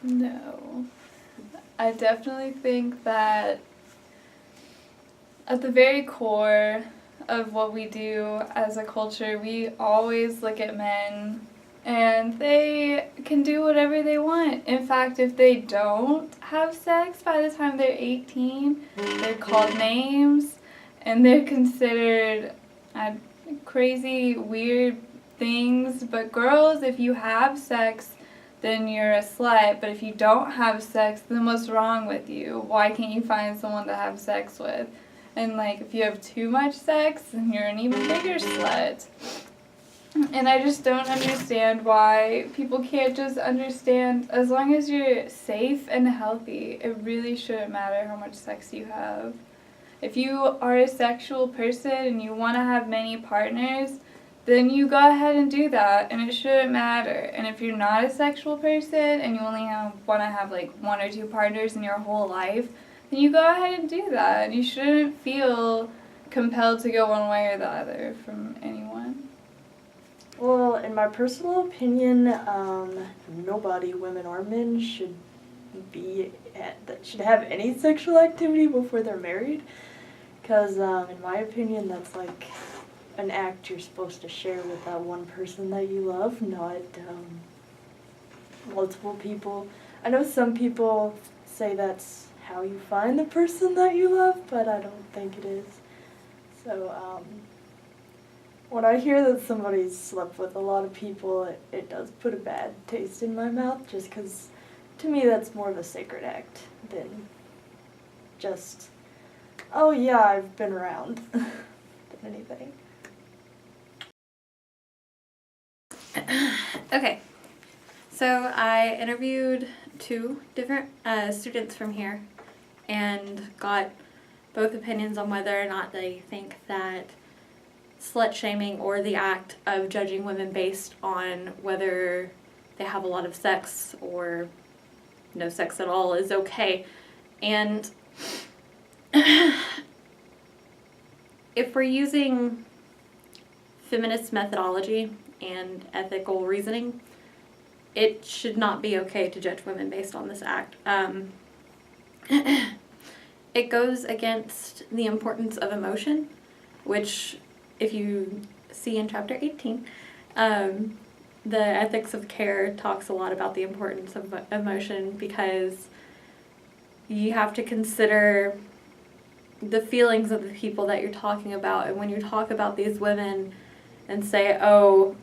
No. I definitely think that at the very core of what we do as a culture, we always look at men and they can do whatever they want. In fact, if they don't have sex by the time they're 18, they're called names and they're considered crazy, weird things. But girls, if you have sex, then you're a slut. But if you don't have sex, then what's wrong with you? Why can't you find someone to have sex with? And like, if you have too much sex, then you're an even bigger slut. And I just don't understand why people can't just understand, as long as you're safe and healthy, it really shouldn't matter how much sex you have. If you are a sexual person and you want to have many partners, then you go ahead and do that, and it shouldn't matter. And if you're not a sexual person and you only want to have like 1 or 2 partners in your whole life, then you go ahead and do that. You shouldn't feel compelled to go one way or the other from anyone. Well, in my personal opinion, nobody, women or men, should have any sexual activity before they're married. Because, in my opinion, that's like an act you're supposed to share with that one person that you love, not multiple people. I know some people say that's how you find the person that you love, but I don't think it is. So, when I hear that somebody's slept with a lot of people, it does put a bad taste in my mouth, just because to me that's more of a sacred act than just, oh yeah, I've been around, than anything. Okay, so I interviewed 2 different students from here and got both opinions on whether or not they think that slut shaming or the act of judging women based on whether they have a lot of sex or no sex at all is okay. And if we're using feminist methodology and ethical reasoning, it should not be okay to judge women based on this act. It goes against the importance of emotion, which, if you see in chapter 18, the ethics of care talks a lot about the importance of emotion, because you have to consider the feelings of the people that you're talking about. And when you talk about these women and say, oh,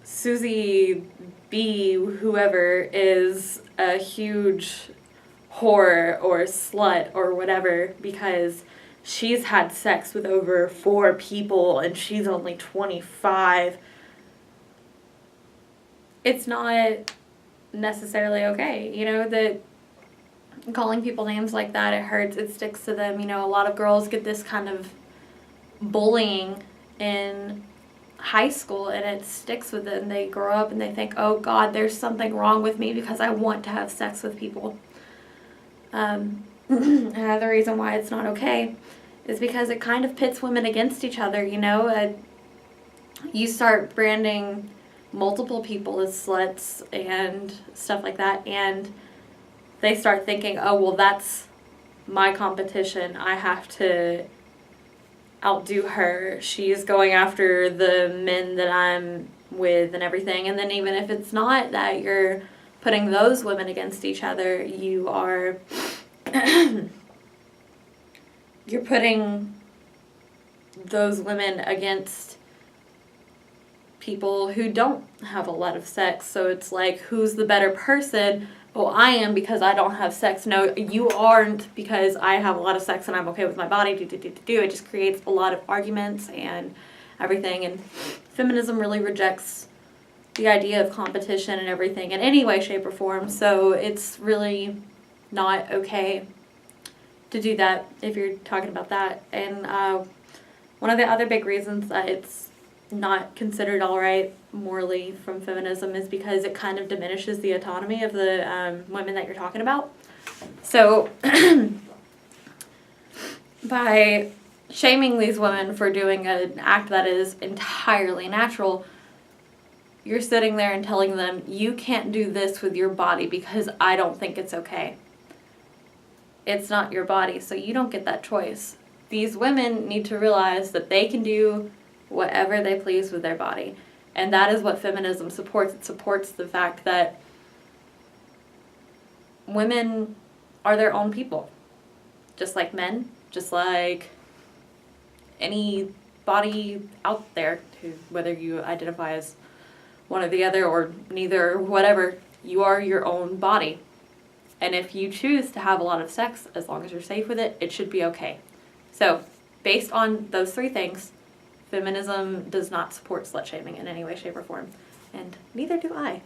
Susie B, whoever, is a huge whore or slut or whatever because she's had sex with over 4 people and she's only 25, it's not necessarily okay. You know, that calling people names like that, it hurts, it sticks to them. You know, a lot of girls get this kind of bullying in high school and it sticks with them. They grow up and they think, oh God, there's something wrong with me because I want to have sex with people. Another reason why it's not okay is because it kind of pits women against each other, you know. You start branding multiple people as sluts and stuff like that, and they start thinking, oh, well, that's my competition. I have to outdo her. She's going after the men that I'm with and everything. And then even if it's not that you're putting those women against each other, you are you're putting those women against people who don't have a lot of sex. So it's like, who's the better person? Oh, I am because I don't have sex. No, you aren't because I have a lot of sex and I'm okay with my body. It just creates a lot of arguments and everything. And feminism really rejects the idea of competition and everything in any way, shape, or form. So it's really not okay to do that if you're talking about that. And one of the other big reasons that it's not considered all right morally from feminism is because it kind of diminishes the autonomy of the women that you're talking about. So by shaming these women for doing an act that is entirely natural, you're sitting there and telling them, you can't do this with your body because I don't think it's okay. It's not your body, so you don't get that choice. These women need to realize that they can do whatever they please with their body. And that is what feminism supports. It supports the fact that women are their own people. Just like men, just like any body out there, whether you identify as one or the other or neither or whatever, you are your own body. And if you choose to have a lot of sex, as long as you're safe with it, it should be okay. So, based on those three things, feminism does not support slut shaming in any way, shape, or form. And neither do I.